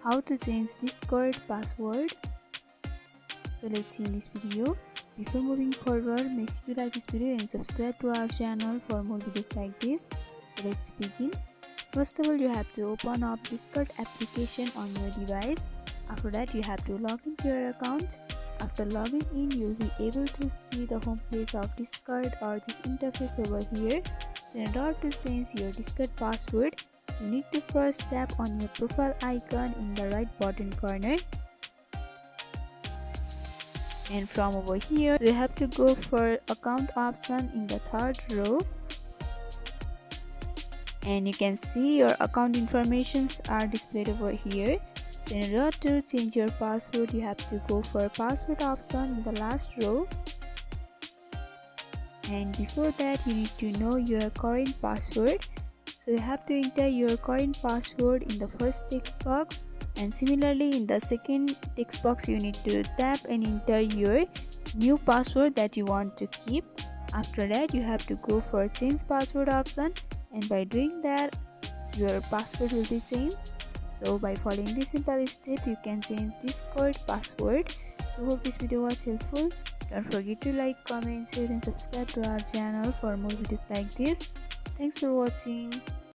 how to change Discord password. So let's see in this video. Before moving forward, make sure to like this video and subscribe to our channel for more videos like this. So let's begin. First of all, you have to open up Discord application on your device. After that, you have to log into your account. After logging in, you'll be able to see the home page of Discord or this interface over here. So in order to change your Discord password, you need to first tap on your profile icon in the right bottom corner. And from over here, you have to go for account option in the third row. And you can see your account informations are displayed over here. So in order to change your password, you have to go for password option in the last row. And before that, you need to know your current password. So you have to enter your current password in the first text box, and similarly in the second text box you need to tap and enter your new password that you want to keep. After that, you have to go for change password option, and by doing that your password will be changed. So by following this simple step, you can change Discord password. So hope this video was helpful. Don't forget to like, comment, share and subscribe to our channel for more videos like this. Thanks for watching.